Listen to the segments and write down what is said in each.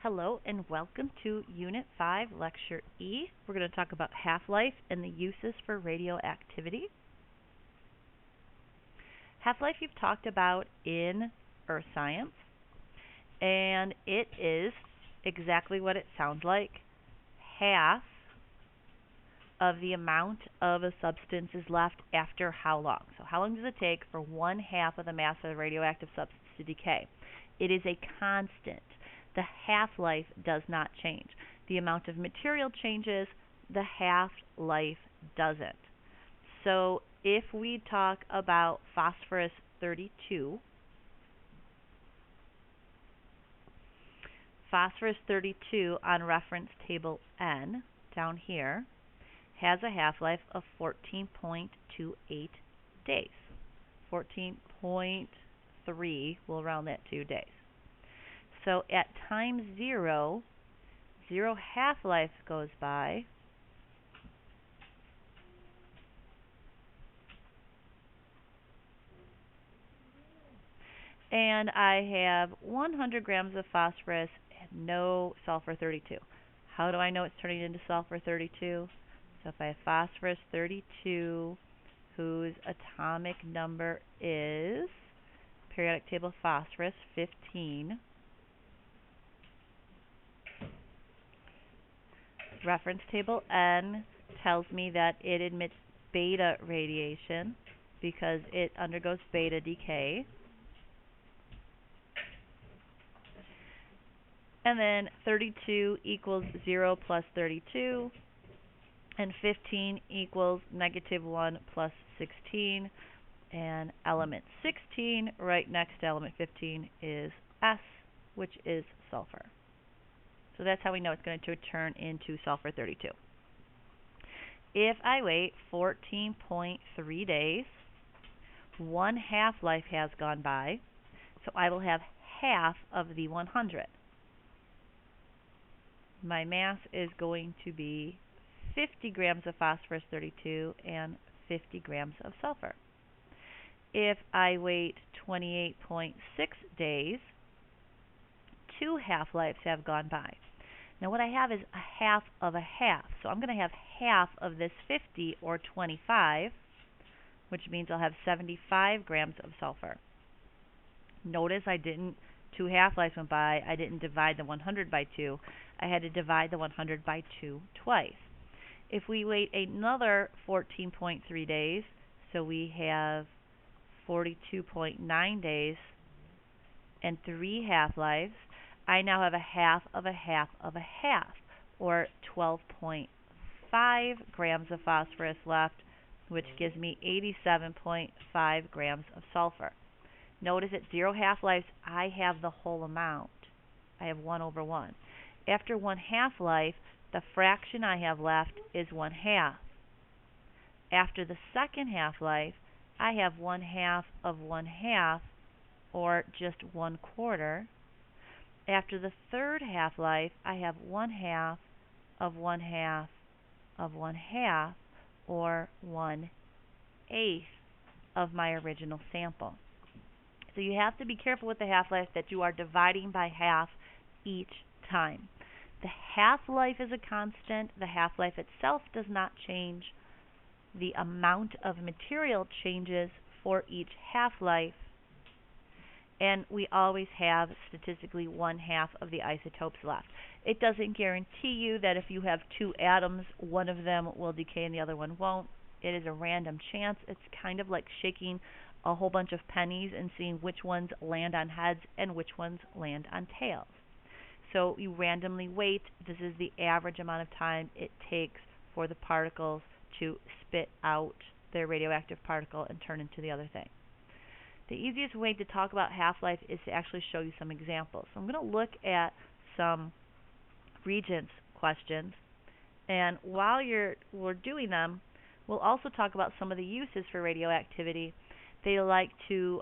Hello and welcome to Unit 5, Lecture E. We're going to talk about half-life and the uses for radioactivity. Half-life you've talked about in earth science, and it is exactly what it sounds like. Half of the amount of a substance is left after how long? So how long does it take for 1/2 of the mass of a radioactive substance to decay? It is a constant. The half-life does not change. The amount of material changes, the half-life doesn't. So if we talk about phosphorus 32, phosphorus 32 on reference table N down here has a half-life of 14.28 days. 14.3, we'll round that to days. So at time 0, 0 half-life goes by, and I have 100 grams of phosphorus and no sulfur 32. How do I know it's turning into sulfur 32? So if I have phosphorus 32, whose atomic number is, periodic table of phosphorus, 15, reference table N tells me that it emits beta radiation because it undergoes beta decay. And then 32 equals 0 plus 32, and 15 equals -1 plus 16, and element 16 right next to element 15 is S, which is sulfur. So that's how we know it's going to turn into sulfur 32. If I wait 14.3 days, 1 half-life has gone by, so I will have half of the 100. My mass is going to be 50 grams of phosphorus 32 and 50 grams of sulfur. If I wait 28.6 days, 2 half-lives have gone by. Now what I have is a half of a half. So I'm going to have half of this 50, or 25, which means I'll have 75 grams of sulfur. Notice I didn't, 2 half-lives went by, I didn't divide the 100 by 2. I had to divide the 100 by 2 twice. If we wait another 14.3 days, so we have 42.9 days and 3 half-lives, I now have a half of a half of a half, or 12.5 grams of phosphorus left, which gives me 87.5 grams of sulfur. Notice at 0 half-lives, I have the whole amount. I have 1 over 1. After 1 half-life, the fraction I have left is 1/2. After the second half-life, I have 1/2 of 1/2, or just 1/4. After the third half-life, I have 1/2 of 1/2 of 1/2, or 1/8 of my original sample. So you have to be careful with the half-life that you are dividing by half each time. The half-life is a constant. The half-life itself does not change. The amount of material changes for each half-life. And we always have statistically 1/2 of the isotopes left. It doesn't guarantee you that if you have 2 atoms, one of them will decay and the other one won't. It is a random chance. It's kind of like shaking a whole bunch of pennies and seeing which ones land on heads and which ones land on tails. So you randomly weight. This is the average amount of time it takes for the particles to spit out their radioactive particle and turn into the other thing. The easiest way to talk about half-life is to actually show you some examples. So I'm going to look at some Regents questions, and while we're doing them, we'll also talk about some of the uses for radioactivity. They like to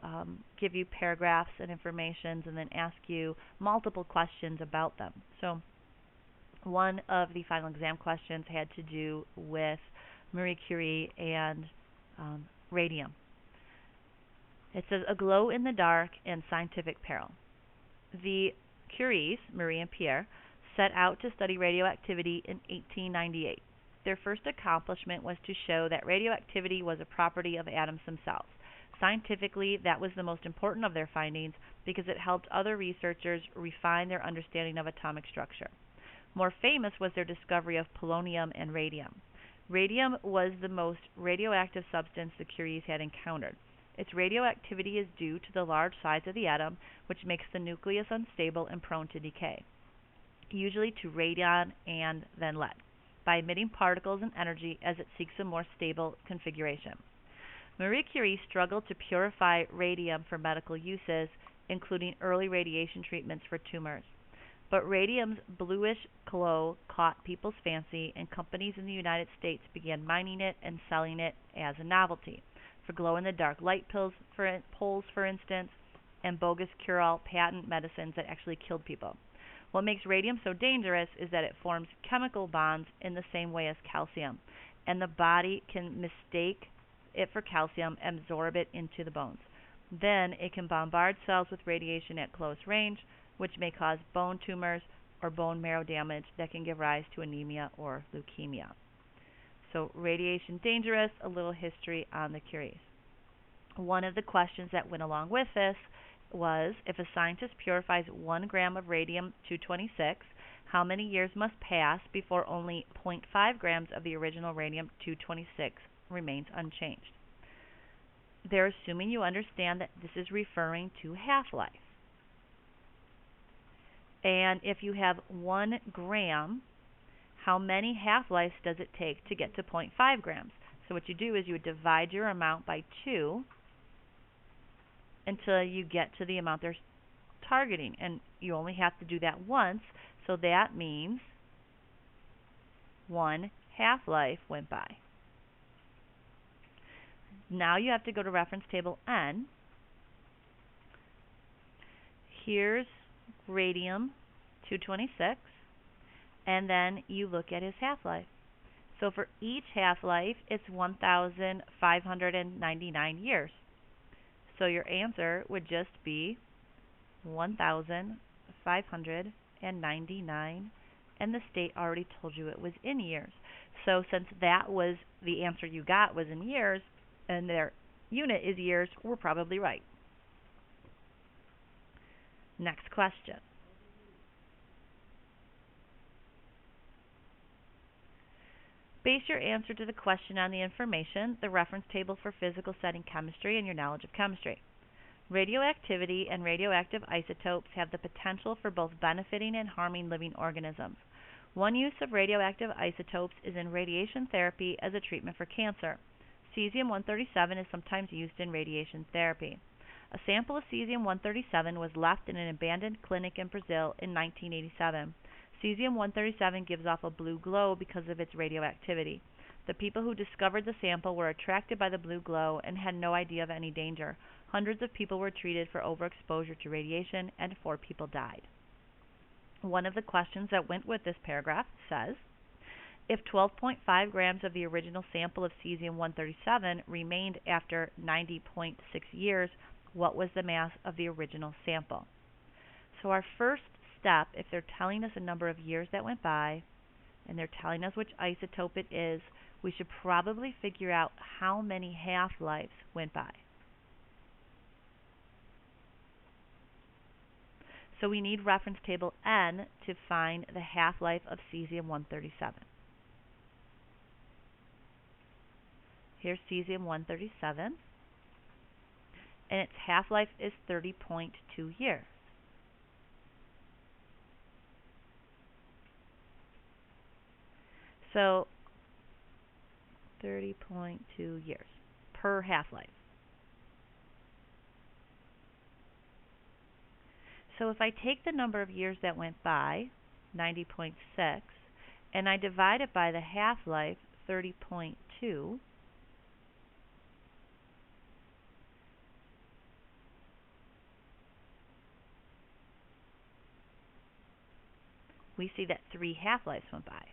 give you paragraphs and information and then ask you multiple questions about them. So one of the final exam questions had to do with Marie Curie and radium. It says, a glow in the dark and scientific peril. The Curies, Marie and Pierre, set out to study radioactivity in 1898. Their first accomplishment was to show that radioactivity was a property of atoms themselves. Scientifically, that was the most important of their findings because it helped other researchers refine their understanding of atomic structure. More famous was their discovery of polonium and radium. Radium was the most radioactive substance the Curies had encountered. Its radioactivity is due to the large size of the atom, which makes the nucleus unstable and prone to decay, usually to radon and then lead, by emitting particles and energy as it seeks a more stable configuration. Marie Curie struggled to purify radium for medical uses, including early radiation treatments for tumors. But radium's bluish glow caught people's fancy, and companies in the United States began mining it and selling it as a novelty for glow-in-the-dark light poles, for instance, and bogus cure-all patent medicines that actually killed people. What makes radium so dangerous is that it forms chemical bonds in the same way as calcium, and the body can mistake it for calcium and absorb it into the bones. Then it can bombard cells with radiation at close range, which may cause bone tumors or bone marrow damage that can give rise to anemia or leukemia. So radiation dangerous, a little history on the Curies. One of the questions that went along with this was, if a scientist purifies 1 gram of radium-226, how many years must pass before only 0.5 grams of the original radium-226 remains unchanged? They're assuming you understand that this is referring to half-life. And if you have 1 gram, how many half-lives does it take to get to 0.5 grams? So what you do is you would divide your amount by 2 until you get to the amount they're targeting. And you only have to do that once, so that means 1 half-life went by. Now you have to go to reference table N. Here's radium-226, and then you look at his half-life. So for each half-life, it's 1,599 years. So your answer would just be 1,599, and the state already told you it was in years. So since that was the answer you got was in years, and their unit is years, we're probably right. Next question. Base your answer to the question on the information, the reference table for physical setting chemistry, and your knowledge of chemistry. Radioactivity and radioactive isotopes have the potential for both benefiting and harming living organisms. One use of radioactive isotopes is in radiation therapy as a treatment for cancer. Cesium-137 is sometimes used in radiation therapy. A sample of cesium-137 was left in an abandoned clinic in Brazil in 1987. Cesium-137 gives off a blue glow because of its radioactivity. The people who discovered the sample were attracted by the blue glow and had no idea of any danger. Hundreds of people were treated for overexposure to radiation, and 4 people died. One of the questions that went with this paragraph says, if 12.5 grams of the original sample of cesium-137 remained after 90.6 years, what was the mass of the original sample? So our first step, if they're telling us a number of years that went by, and they're telling us which isotope it is, we should probably figure out how many half-lives went by. So we need reference table N to find the half-life of cesium-137. Here's cesium-137, and its half-life is 30.2 years. So 30.2 years per half-life. So if I take the number of years that went by, 90.6, and I divide it by the half-life, 30.2, we see that 3 half-lives went by.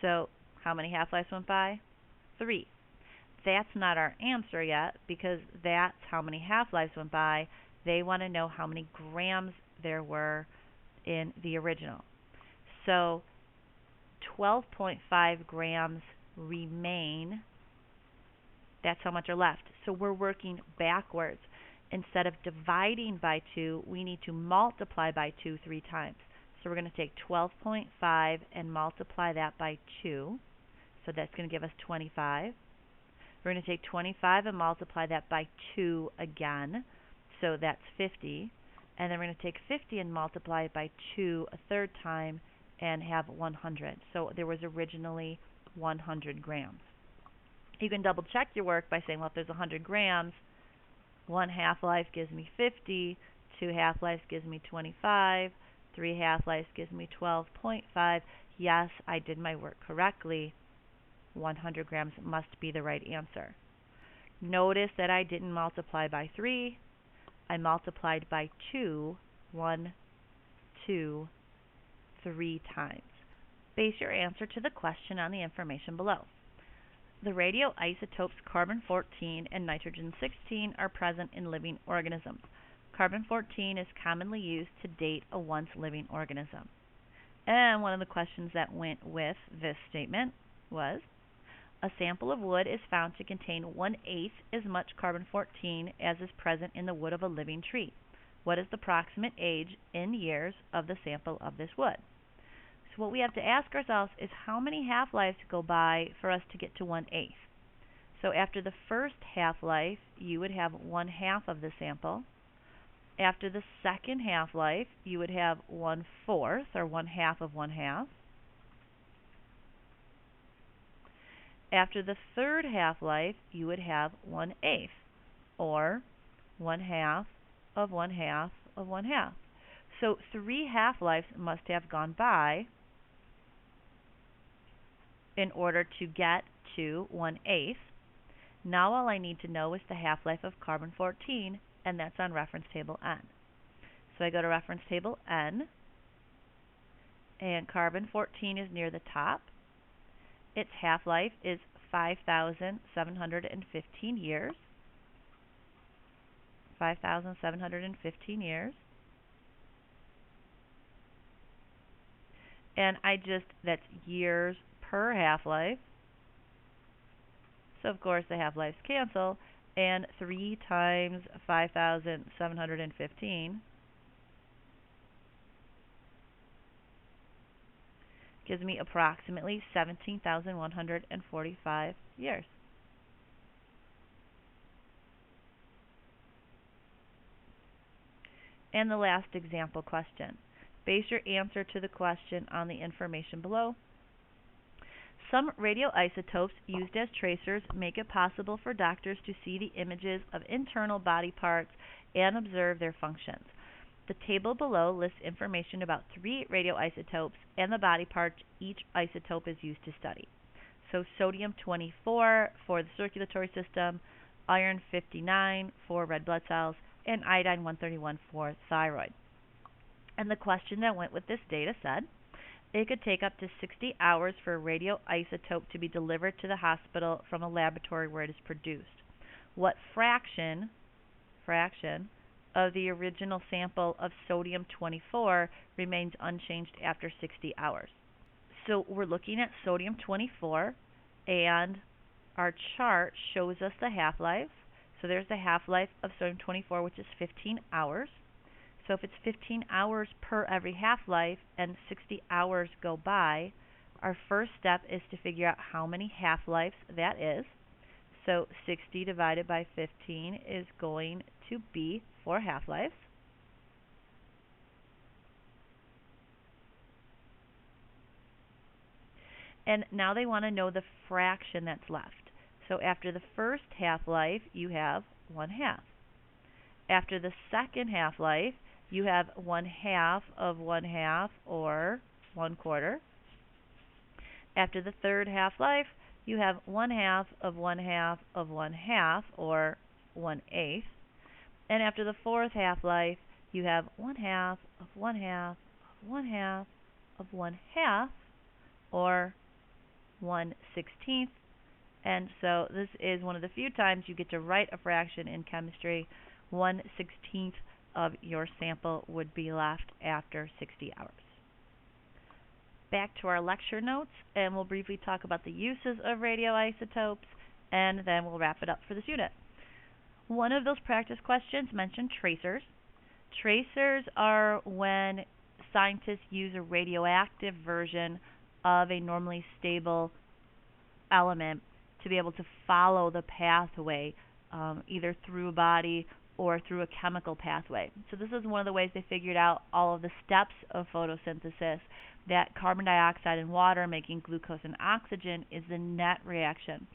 So how many half-lives went by? 3. That's not our answer yet, because that's how many half-lives went by. They want to know how many grams there were in the original. So 12.5 grams remain. That's how much are left. So we're working backwards. Instead of dividing by 2, we need to multiply by 2 3 times. So we're going to take 12.5 and multiply that by 2. So that's going to give us 25. We're going to take 25 and multiply that by 2 again. So that's 50. And then we're going to take 50 and multiply it by 2 a third time and have 100. So there was originally 100 grams. You can double check your work by saying, well, if there's 100 grams, 1 half-life gives me 50, 2 half-lives gives me 25, 3 half-lives gives me 12.5. Yes, I did my work correctly. 100 grams must be the right answer. Notice that I didn't multiply by 3. I multiplied by 2, 1, 2, 3 times. Base your answer to the question on the information below. The radioisotopes carbon-14 and nitrogen-16 are present in living organisms. Carbon-14 is commonly used to date a once living organism. And one of the questions that went with this statement was, a sample of wood is found to contain 1/8 as much carbon-14 as is present in the wood of a living tree. What is the approximate age in years of the sample of this wood? So what we have to ask ourselves is how many half-lives go by for us to get to 1/8. So after the first half-life, you would have 1/2 of the sample. After the second half-life, you would have 1/4 or 1/2 of 1/2. After the third half-life, you would have 1/8 or 1/2 of 1/2 of 1/2. So 3 half-lives must have gone by in order to get to 1/8. Now all I need to know is the half-life of carbon-14, and that's on reference table N. So I go to reference table N, and carbon-14 is near the top. Its half-life is 5,715 years. 5,715 years. And that's years per half-life. So of course the half-lives cancel, and 3 times 5,715 gives me approximately 17,145 years. And the last example question. Base your answer to the question on the information below. Some radioisotopes used as tracers make it possible for doctors to see the images of internal body parts and observe their functions. The table below lists information about 3 radioisotopes and the body parts each isotope is used to study. So sodium-24 for the circulatory system, iron-59 for red blood cells, and iodine-131 for thyroid. And the question that went with this data said, it could take up to 60 hours for a radioisotope to be delivered to the hospital from a laboratory where it is produced. What fraction of the original sample of sodium-24 remains unchanged after 60 hours? So we're looking at sodium-24, and our chart shows us the half-life. So there's the half-life of sodium-24, which is 15 hours. So if it's 15 hours per every half-life and 60 hours go by, our first step is to figure out how many half-lives that is. So 60 divided by 15 is going to be 4 half-lives. And now they want to know the fraction that's left. So after the first half-life, you have 1/2. After the second half-life, you have 1/2 of 1/2 or 1/4. After the third half-life, you have 1/2 of 1/2 of 1/2 or 1/8. And after the fourth half-life, you have 1/2 of 1/2 of 1/2 of 1/2 or 1/16. And so this is one of the few times you get to write a fraction in chemistry, 1/16 of your sample would be left after 60 hours. Back to our lecture notes, and we'll briefly talk about the uses of radioisotopes, and then we'll wrap it up for this unit. One of those practice questions mentioned tracers. Tracers are when scientists use a radioactive version of a normally stable element to be able to follow the pathway, either through a body or through a chemical pathway. So this is one of the ways they figured out all of the steps of photosynthesis, that carbon dioxide and water making glucose and oxygen is the net reaction.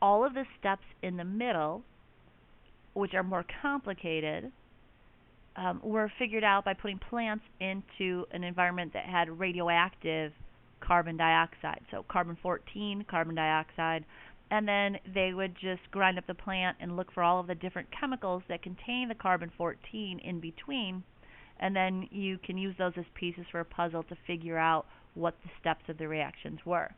All of the steps in the middle, which are more complicated, were figured out by putting plants into an environment that had radioactive carbon dioxide, so carbon-14, carbon dioxide, and then they would just grind up the plant and look for all of the different chemicals that contain the carbon-14 in between, and then you can use those as pieces for a puzzle to figure out what the steps of the reactions were.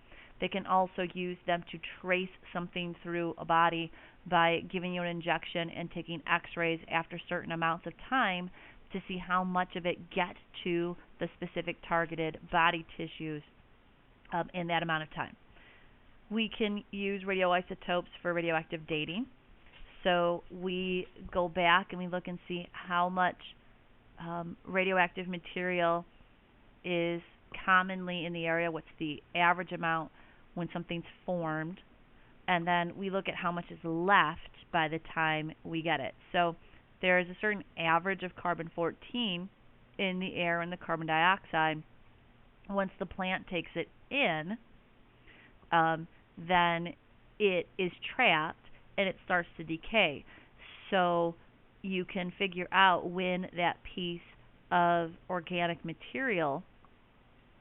They can also use them to trace something through a body by giving you an injection and taking x-rays after certain amounts of time to see how much of it gets to the specific targeted body tissues in that amount of time. We can use radioisotopes for radioactive dating. So we go back and we look and see how much radioactive material is commonly in the area, what's the average amount when something's formed, and then we look at how much is left by the time we get it. So there is a certain average of carbon-14 in the air and the carbon dioxide. Once the plant takes it in, then it is trapped and it starts to decay. So you can figure out when that piece of organic material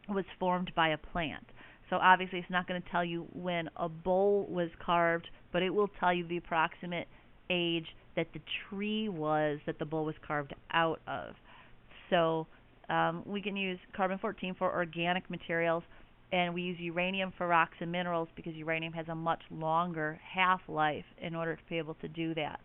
was formed by a plant. So obviously it's not going to tell you when a bowl was carved, but it will tell you the approximate age that the tree was that the bowl was carved out of. So we can use carbon-14 for organic materials, and we use uranium for rocks and minerals because uranium has a much longer half-life in order to be able to do that.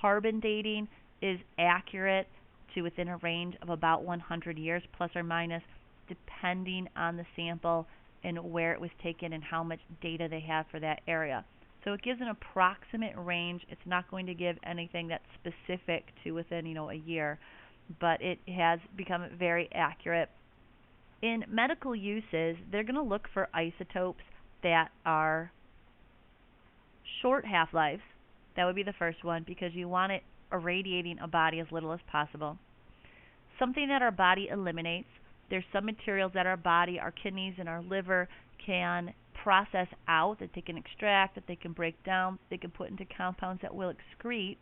Carbon dating is accurate to within a range of about 100 years, plus or minus, depending on the sample and where it was taken and how much data they have for that area. So it gives an approximate range. It's not going to give anything that's specific to within, a year, but it has become very accurate. In medical uses, they're going to look for isotopes that are short half-lives. That would be the first one because you want it irradiating a body as little as possible. Something that our body eliminates. There's some materials that our body, our kidneys and our liver can process out, that they can extract, that they can break down, they can put into compounds that will excrete.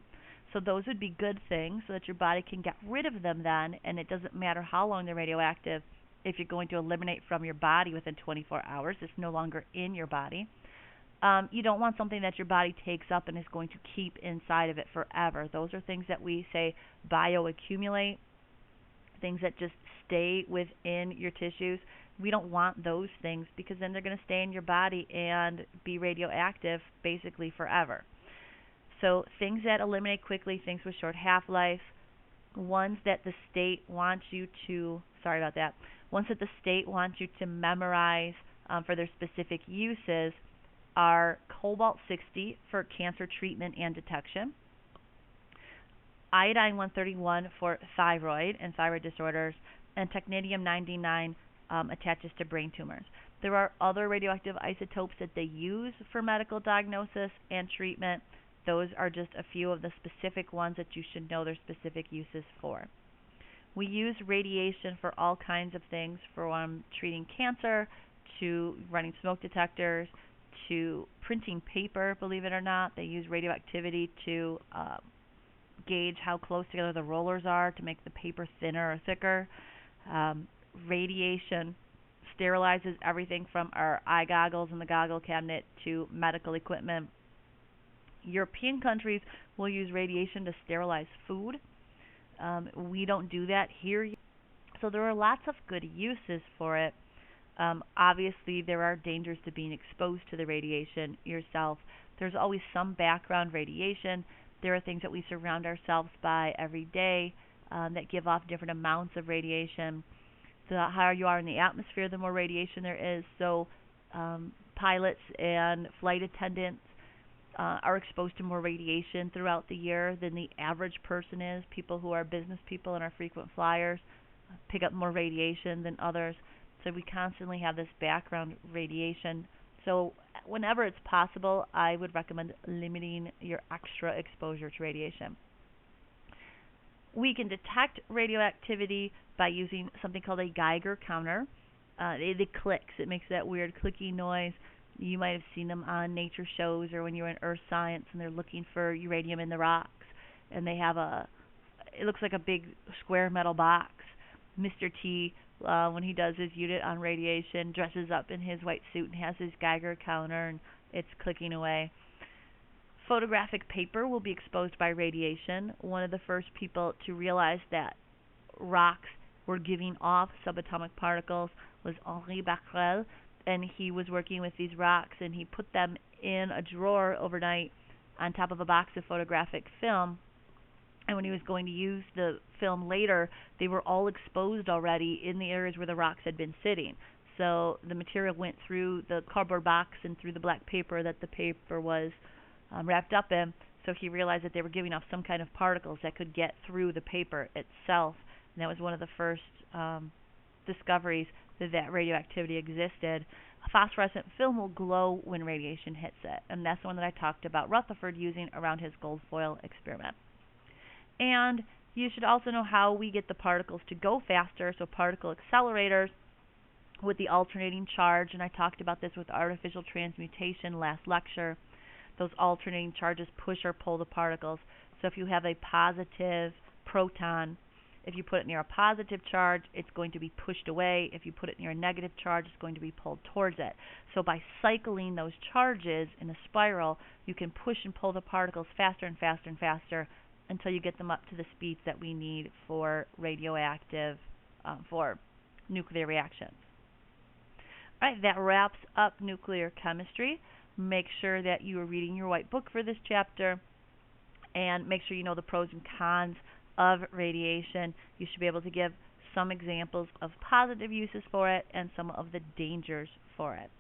So those would be good things so that your body can get rid of them then, and it doesn't matter how long they're radioactive. If you're going to eliminate from your body within 24 hours, it's no longer in your body. You don't want something that your body takes up and is going to keep inside of it forever. Those are things that we say bioaccumulate, things that just stay within your tissues. We don't want those things because then they're going to stay in your body and be radioactive basically forever. So things that eliminate quickly, things with short half-life, ones that the state wants you to, ones that the state wants you to memorize for their specific uses are cobalt-60 for cancer treatment and detection, iodine-131 for thyroid and thyroid disorders, and technetium-99 attaches to brain tumors. There are other radioactive isotopes that they use for medical diagnosis and treatment. Those are just a few of the specific ones that you should know their specific uses for. We use radiation for all kinds of things, from treating cancer to running smoke detectors to printing paper, believe it or not. They use radioactivity to gauge how close together the rollers are to make the paper thinner or thicker. Radiation sterilizes everything from our eye goggles in the goggle cabinet to medical equipment. European countries will use radiation to sterilize food. We don't do that here. So there are lots of good uses for it. Obviously, there are dangers to being exposed to the radiation yourself. There's always some background radiation. There are things that we surround ourselves by every day that give off different amounts of radiation. The higher you are in the atmosphere, the more radiation there is. So pilots and flight attendants are exposed to more radiation throughout the year than the average person is. People who are business people and are frequent flyers pick up more radiation than others. So we constantly have this background radiation. So whenever it's possible, I would recommend limiting your extra exposure to radiation. We can detect radioactivity by using something called a Geiger counter. It clicks. It makes that weird clicky noise. You might have seen them on nature shows or when you're in earth science and they're looking for uranium in the rocks. And they have it looks like a big square metal box. Mr. T, when he does his unit on radiation, dresses up in his white suit and has his Geiger counter, and it's clicking away. Photographic paper will be exposed by radiation. One of the first people to realize that rocks were giving off subatomic particles was Henri Becquerel, and he was working with these rocks, and he put them in a drawer overnight on top of a box of photographic film. And when he was going to use the film later, they were all exposed already in the areas where the rocks had been sitting. So the material went through the cardboard box and through the black paper that the paper was wrapped up in. So he realized that they were giving off some kind of particles that could get through the paper itself. And that was one of the first discoveries that radioactivity existed. A phosphorescent film will glow when radiation hits it. And that's the one that I talked about Rutherford using around his gold foil experiment. And you should also know how we get the particles to go faster, so particle accelerators with the alternating charge, and I talked about this with artificial transmutation last lecture. Those alternating charges push or pull the particles. So if you have a positive proton, if you put it near a positive charge, it's going to be pushed away. If you put it near a negative charge, it's going to be pulled towards it. So by cycling those charges in a spiral, you can push and pull the particles faster and faster and faster until you get them up to the speeds that we need for radioactive, for nuclear reactions. All right, that wraps up nuclear chemistry. Make sure that you are reading your white book for this chapter, and make sure you know the pros and cons of radiation. You should be able to give some examples of positive uses for it and some of the dangers for it.